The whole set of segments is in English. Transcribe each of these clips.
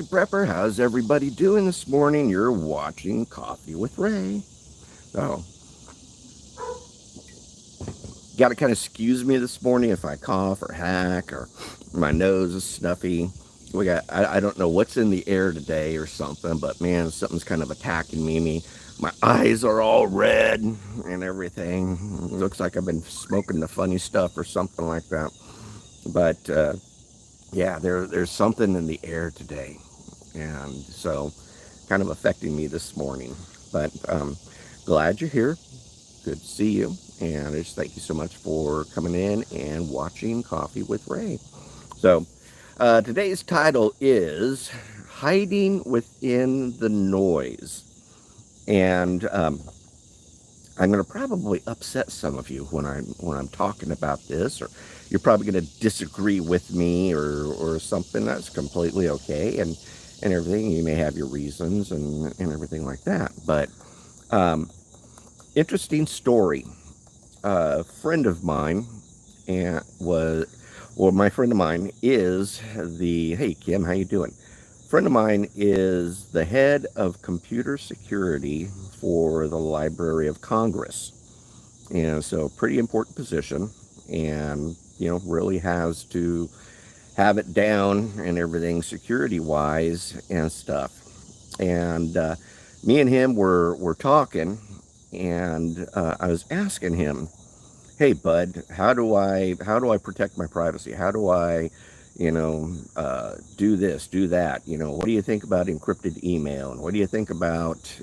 Prepper, how's everybody doing this morning? You're watching Coffee with Ray. So, got to kind of excuse me this morning if I cough or hack or my nose is stuffy. I don't know what's in the air today or something, but man, something's kind of attacking me. My eyes are all red and everything. Looks like I've been smoking the funny stuff or something like that. But yeah, there's something in the air today, and so kind of affecting me this morning. But glad you're here. Good to see you. And I just thank you so much for coming in and watching Coffee with Ray. So today's title is Hiding Within the Noise. And I'm going to probably upset some of you when I'm talking about this, or you're probably going to disagree with me or something. That's completely okay, and everything. You may have your reasons and everything like that. But interesting story. A friend of mine and my friend of mine is hey Kim, how you doing? Friend of mine is the head of computer security for the Library of Congress. And so pretty important position, and really has to have it down and everything security wise and stuff. And me and him were talking, and I was asking him, hey bud, how do I protect my privacy? How do I do this, do that? What do you think about encrypted email, and what do you think about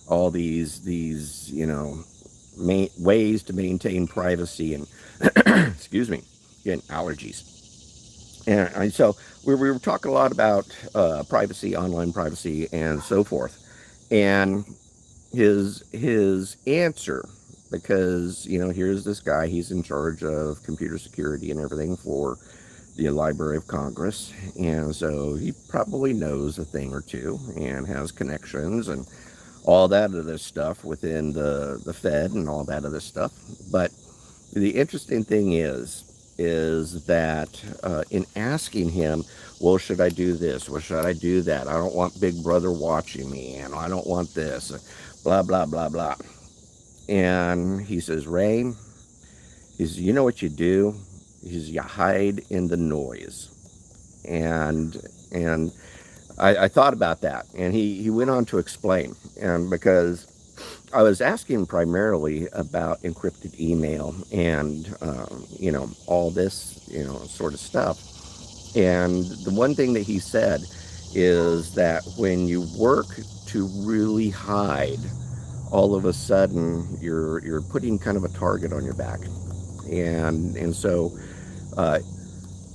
all these ways to maintain privacy? And excuse me, getting allergies. And so we were talking a lot about privacy, online privacy, and so forth. And his answer, because here's this guy, he's in charge of computer security and everything for the Library of Congress, and so he probably knows a thing or two and has connections and all that other stuff within the Fed and all that other stuff. But the interesting thing is that in asking him, well, should I do this? Well, should I do that? I don't want Big Brother watching me, and I don't want this, blah, blah, blah, blah. And he says, Ray, he says, you know what you do? He says, you hide in the noise. And I thought about that, and he went on to explain, and because I was asking primarily about encrypted email and all this sort of stuff. And the one thing that he said is that when you work to really hide, all of a sudden you're putting kind of a target on your back. And so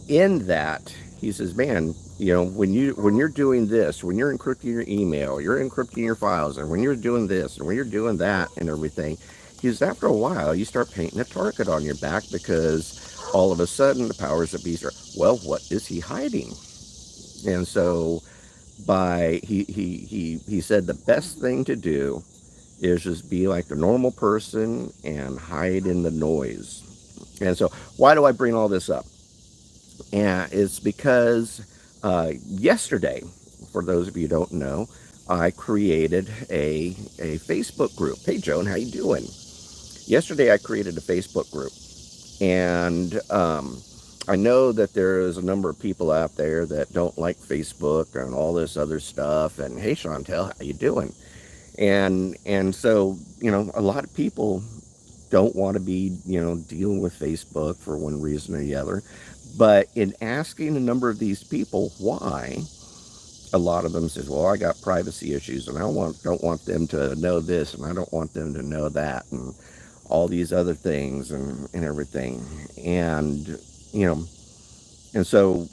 in that, he says, man, when you're doing this, when you're encrypting your email, you're encrypting your files, and when you're doing this and when you're doing that and everything, he says, after a while you start painting a target on your back, because all of a sudden the powers that be are, well, what is he hiding? And so he said the best thing to do is just be like the normal person and hide in the noise. And so why do I bring all this up? And it's because yesterday, for those of you who don't know, I created a Facebook group. Hey Joan, how you doing? Yesterday I created a Facebook group, and I know that there is a number of people out there that don't like Facebook and all this other stuff. And hey Chantel, how you doing? And so a lot of people don't want to be dealing with Facebook for one reason or the other. But in asking a number of these people why, a lot of them says, well, I got privacy issues, and I don't want them to know this, and I don't want them to know that, and all these other things and everything. And and so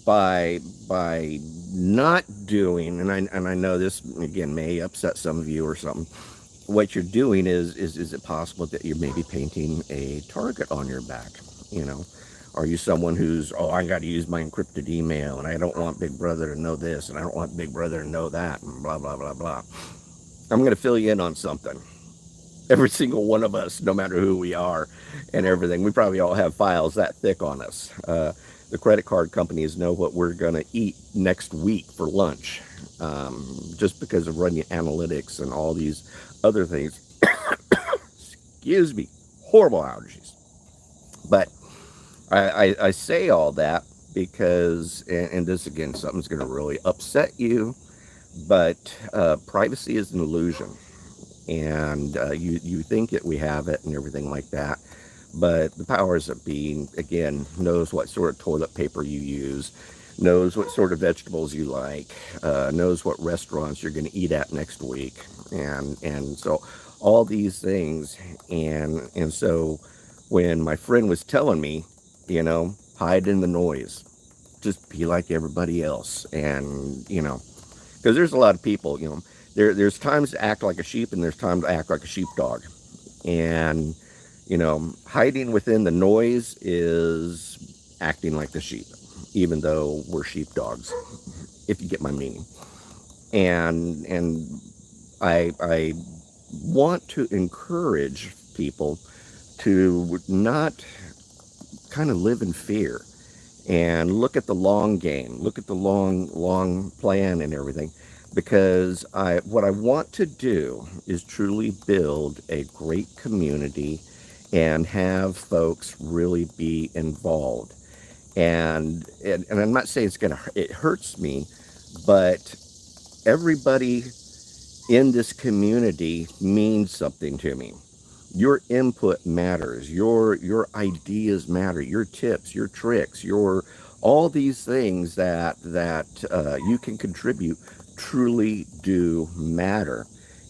by not doing, and I know this again may upset some of you or something, what you're doing is it possible that you're maybe painting a target on your back? Are you someone who's, I got to use my encrypted email, and I don't want Big Brother to know this, and I don't want Big Brother to know that, and blah, blah, blah, blah. I'm going to fill you in on something. Every single one of us, no matter who we are and everything, we probably all have files that thick on us. the credit card companies know what we're going to eat next week for lunch, just because of running analytics and all these other things. Excuse me, horrible allergies. But I say all that because, and this again, something's going to really upset you, but privacy is an illusion. And you think that we have it and everything like that. But the powers that be, again, knows what sort of toilet paper you use, knows what sort of vegetables you like, knows what restaurants you're going to eat at next week, and so all these things, and so when my friend was telling me, hide in the noise, just be like everybody else, and because there's a lot of people, there's times to act like a sheep and there's time to act like a sheepdog, and hiding within the noise is acting like the sheep, even though we're sheepdogs, if you get my meaning. And I want to encourage people to not kind of live in fear and look at the long game, look at the long plan and everything, because what I want to do is truly build a great community and have folks really be involved. And I'm not saying it hurts me, but everybody in this community means something to me. Your input matters. Your ideas matter. Your tips, your tricks, your all these things that you can contribute truly do matter.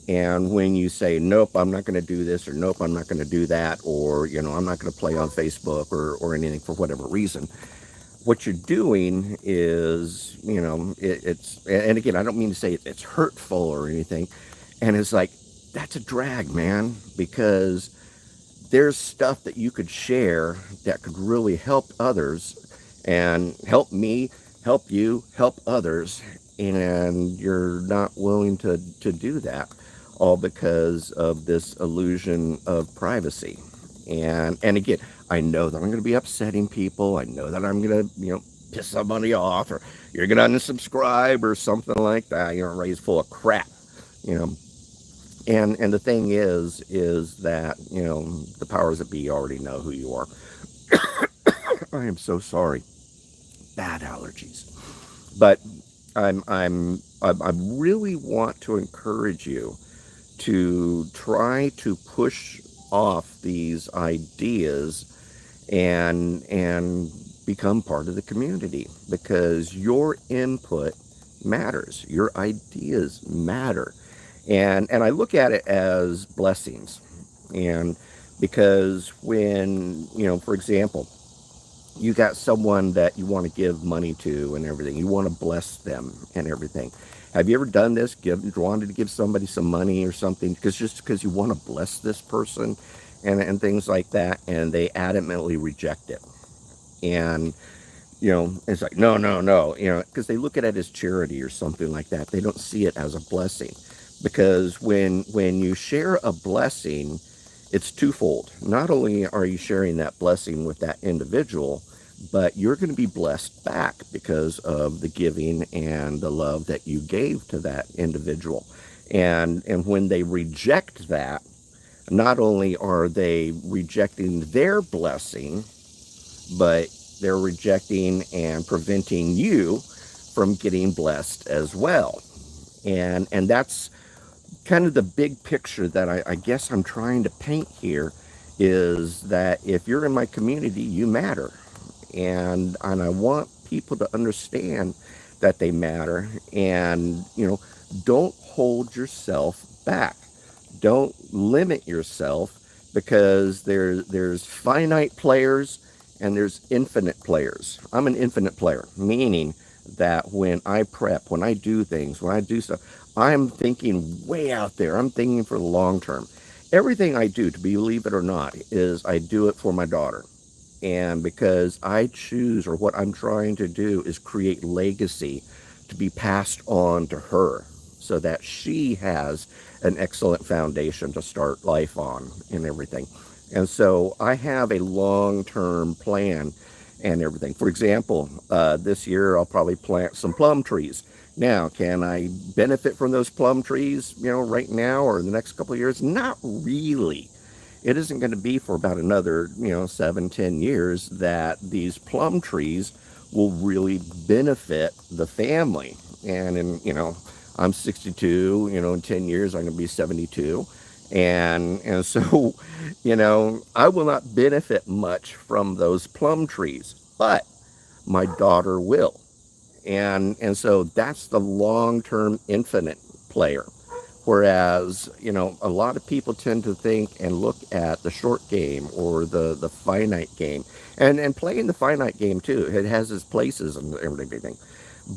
And when you say, nope, I'm not going to do this, or nope, I'm not going to do that, or I'm not going to play on Facebook or anything for whatever reason, what you're doing is, it's, and again, I don't mean to say it's hurtful or anything. And it's like, that's a drag, man, because there's stuff that you could share that could really help others and help me, help you, help others. And you're not willing to do that, all because of this illusion of privacy. And again, I know that I'm going to be upsetting people. I know that I'm going to, piss somebody off, or you're going to unsubscribe or something like that. Ray's full of crap, you know. And the thing is that, the powers that be already know who you are. I am so sorry. Bad allergies. But I really want to encourage you to try to push off these ideas and become part of the community, because your input matters, your ideas matter, and I look at it as blessings. And because when, for example, you got someone that you want to give money to and everything, you want to bless them and everything. Have you ever done this? Wanted to give somebody some money or something because you want to bless this person and things like that, and they adamantly reject it. And it's like, no, no, no, because they look at it as charity or something like that. They don't see it as a blessing, because when you share a blessing, it's twofold. Not only are you sharing that blessing with that individual, but you're going to be blessed back because of the giving and the love that you gave to that individual. And when they reject that, not only are they rejecting their blessing, but they're rejecting and preventing you from getting blessed as well. And that's kind of the big picture that I guess I'm trying to paint here, is that if you're in my community, you matter. And I want people to understand that they matter. And, don't hold yourself back. Don't limit yourself, because there's finite players and there's infinite players. I'm an infinite player, meaning that when I prep, when I do things, when I do stuff, I'm thinking way out there. I'm thinking for the long term. Everything I do, to believe it or not, is I do it for my daughter. And because I choose, or what I'm trying to do is create legacy to be passed on to her, so that she has an excellent foundation to start life on and everything. And so I have a long-term plan, and everything. For example, this year I'll probably plant some plum trees. Now, can I benefit from those plum trees, right now or in the next couple of years? Not really. It isn't going to be for about another, 7, 10 years that these plum trees will really benefit the family. And I'm 62, in 10 years I'm going to be 72. And so, I will not benefit much from those plum trees, but my daughter will. And so that's the long-term infinite player. Whereas, a lot of people tend to think and look at the short game or the finite game. And playing the finite game too, it has its places and everything.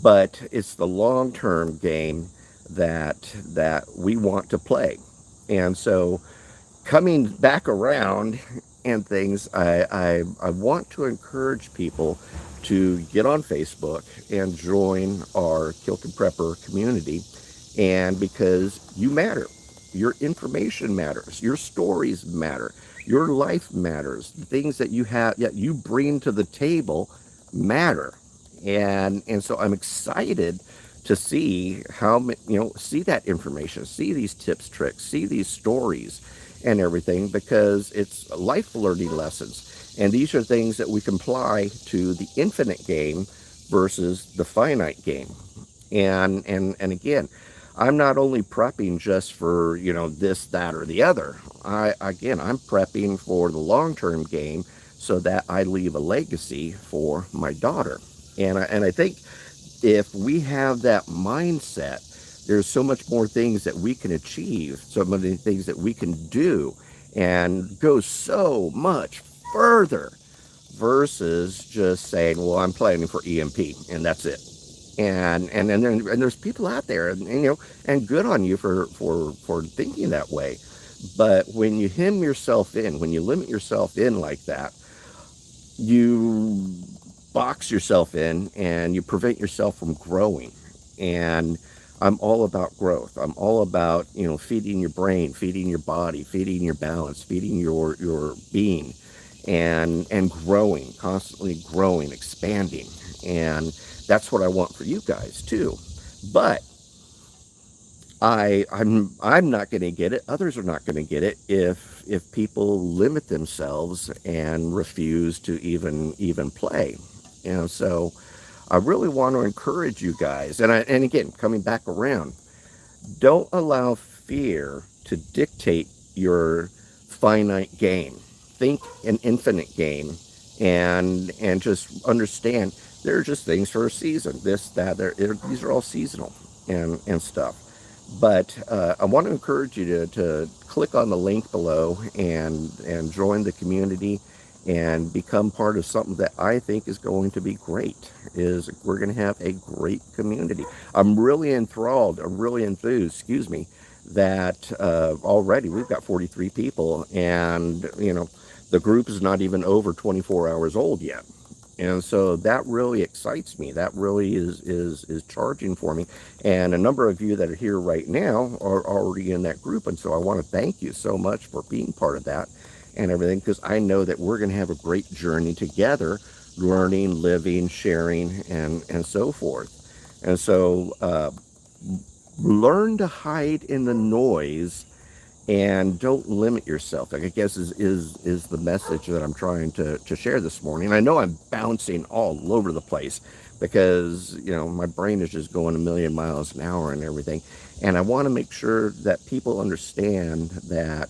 But it's the long-term game that we want to play. And so coming back around and things, I want to encourage people to get on Facebook and join our Kilted Prepper community. And because you matter, your information matters, your stories matter, your life matters, the things that you have, that you bring to the table matter. And so I'm excited to see see that information, see these tips, tricks, see these stories and everything, because it's life learning lessons. And these are things that we can apply to the infinite game versus the finite game. And again, I'm not only prepping just for, this, that, or the other. I'm prepping for the long-term game so that I leave a legacy for my daughter. And I think if we have that mindset, there's so much more things that we can achieve, so many things that we can do, and go so much further versus just saying, well, I'm planning for EMP and that's it. And there's people out there, and good on you for thinking that way. But when you hem yourself in, when you limit yourself in like that, you box yourself in and you prevent yourself from growing. And I'm all about growth. I'm all about, feeding your brain, feeding your body, feeding your balance, feeding your being, and growing, constantly growing, expanding. And that's what I want for you guys too. But I'm not going to get it. Others are not going to get it if people limit themselves and refuse to even play. So I really want to encourage you guys. And again, coming back around, don't allow fear to dictate your finite game. Think an infinite game, and just understand there are just things for a season. This, that, these are all seasonal and stuff. But I want to encourage you to click on the link below and join the community and become part of something that I think is going to be great. We're going to have a great community. I'm really enthralled, I'm really enthused, that already we've got 43 people, and the group is not even over 24 hours old yet. And so that really excites me. That really is charging for me. And a number of you that are here right now are already in that group. And so I want to thank you so much for being part of that and everything, because I know that we're going to have a great journey together, learning, living, sharing, and so forth. And so learn to hide in the noise and don't limit yourself. I guess is the message that I'm trying to share this morning. I know I'm bouncing all over the place because my brain is just going a million miles an hour and everything, and I want to make sure that people understand that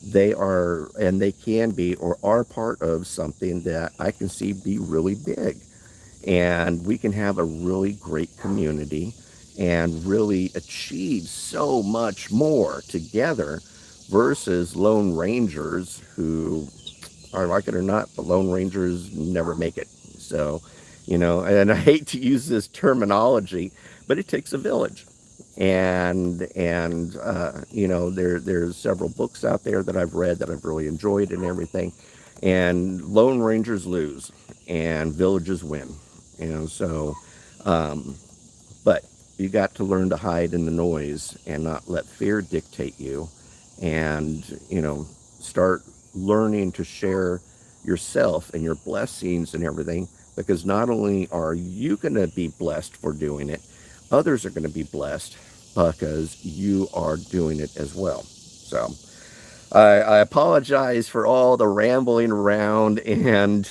they are, and they can be, or are part of something that I can see be really big, and we can have a really great community and really achieve so much more together versus lone rangers who, are like it or not, the lone rangers never make it. So, and I hate to use this terminology, but it takes a village. And there's several books out there that I've read that I've really enjoyed and everything. And lone rangers lose and villages win. So, but you got to learn to hide in the noise and not let fear dictate you, and start learning to share yourself and your blessings and everything, because not only are you going to be blessed for doing it, others are going to be blessed because you are doing it as well. So I apologize for all the rambling around and,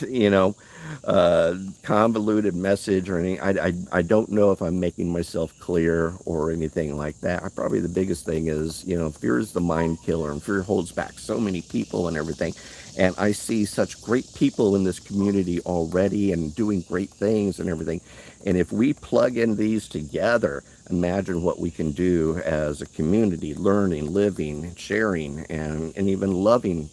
convoluted message or anything. I don't know if I'm making myself clear or anything like that. Probably the biggest thing is, fear is the mind killer, and fear holds back so many people and everything. And I see such great people in this community already and doing great things and everything. And if we plug in these together, imagine what we can do as a community, learning, living, sharing, and even loving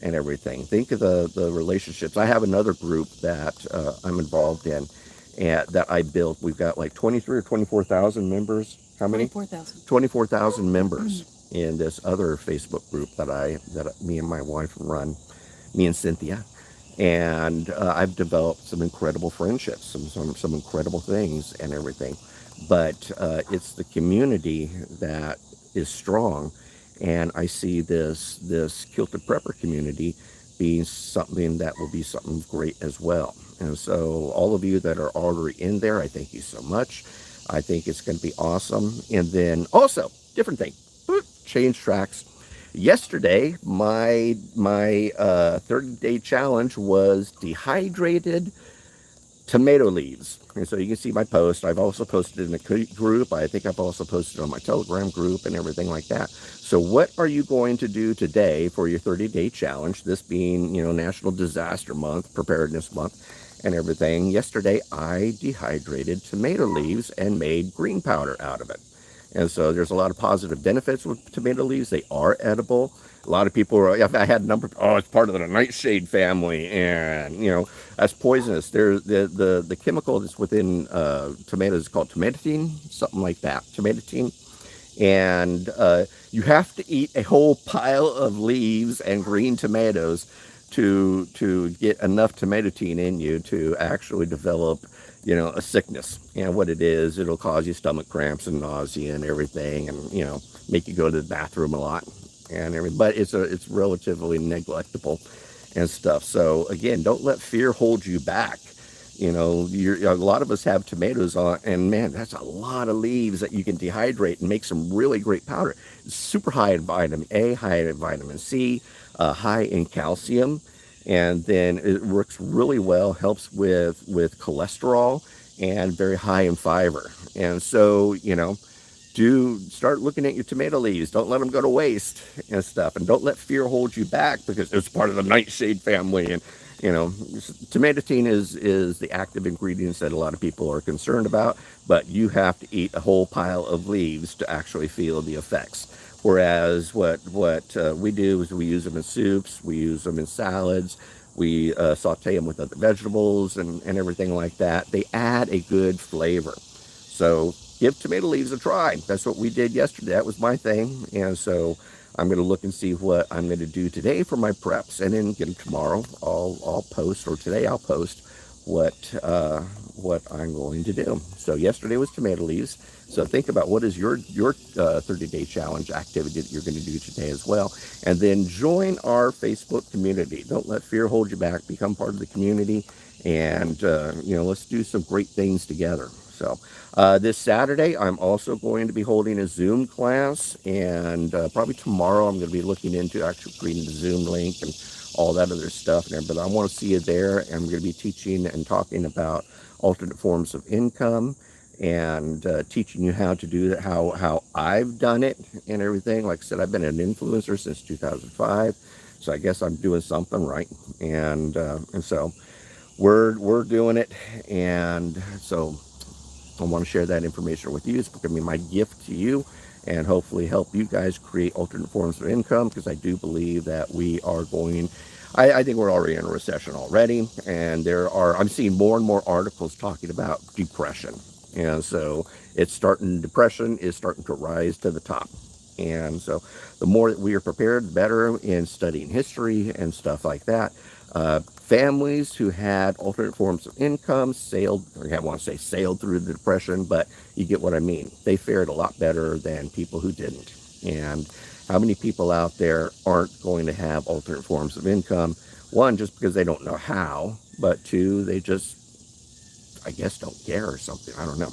and everything. Think of the relationships. I have another group that I'm involved in and that I built. We've got like 23 or 24,000 members. How many? 24,000. 24,000 members in this other Facebook group that me and my wife run, me and Cynthia. And I've developed some incredible friendships, some incredible things and everything. But it's the community that is strong, and I see this Kilted Prepper community being something that will be something great as well. And so all of you that are already in there, I thank you so much. I think it's going to be awesome. And then also, different thing, change tracks. Yesterday, my 30-day challenge was dehydrated tomato leaves. And so you can see my post. I've also posted in a group. I think I've also posted on my Telegram group and everything like that. So what are you going to do today for your 30-day challenge? This being, National Disaster Month, Preparedness Month, and everything. Yesterday, I dehydrated tomato leaves and made green powder out of it. And so there's a lot of positive benefits with tomato leaves. They are edible. A lot of people are, I had a number, it's part of the nightshade family, and, that's poisonous. There's the chemical that's within tomatoes is called tomatine, something like that, tomatine. And you have to eat a whole pile of leaves and green tomatoes to get enough tomatine in you to actually develop, a sickness. And what it is, it'll cause you stomach cramps and nausea and everything, and make you go to the bathroom a lot and everything. But it's relatively neglectable and stuff. So again, don't let fear hold you back. A lot of us have tomatoes on, and man, that's a lot of leaves that you can dehydrate and make some really great powder. It's super high in vitamin A, high in vitamin C, high in calcium, and then it works really well, helps with cholesterol, and very high in fiber. And so, do start looking at your tomato leaves. Don't let them go to waste and stuff. And don't let fear hold you back, because it's part of the nightshade family. And, tomatine is the active ingredients that a lot of people are concerned about, but you have to eat a whole pile of leaves to actually feel the effects. Whereas what we do is we use them in soups, we use them in salads, we saute them with other vegetables and everything like that. They add a good flavor. So give tomato leaves a try. That's what we did yesterday. That was my thing. And so I'm going to look and see what I'm going to do today for my preps, and then get them tomorrow. I'll post, or today I'll post what I'm going to do. So yesterday was tomato leaves. So think about what is your 30-day challenge activity that you're going to do today as well. And then join our Facebook community. Don't let fear hold you back. Become part of the community, and let's do some great things together. So this Saturday, I'm also going to be holding a Zoom class, and probably tomorrow I'm going to be looking into actually creating the Zoom link and all that other stuff. But I want to see you there, and I'm going to be teaching and talking about alternate forms of income, and teaching you how to do that, how I've done it and everything. Like I said, I've been an influencer since 2005, so I guess I'm doing something right. And so we're doing it, and so I want to share that information with you. It's going to be my gift to you, and hopefully help you guys create alternate forms of income, because I do believe that we are going, I think we're already in a recession already, and I'm seeing more and more articles talking about depression. And so depression is starting to rise to the top. And so the more that we are prepared, the better in studying history and stuff like that. Families who had alternate forms of income sailed through the depression, but you get what I mean. They fared a lot better than people who didn't. And how many people out there aren't going to have alternate forms of income One, just because they don't know how, but two, they just, I guess, don't care or something. I don't know.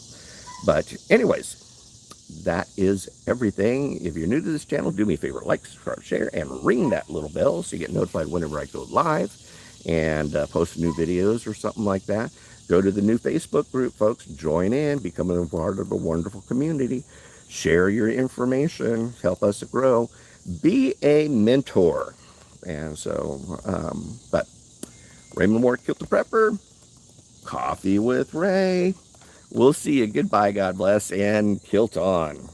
But anyways, that is everything. If you're new to this channel, do me a favor, like, subscribe, share, and ring that little bell so you get notified whenever I go live and post new videos or something like that. Go to the new Facebook group, folks. Join in, become a part of a wonderful community. Share your information, help us grow. Be a mentor. And so, but Raymond Mhor, Kilted Prepper, Coffee with Ray. We'll see you. Goodbye, God bless, and kilt on.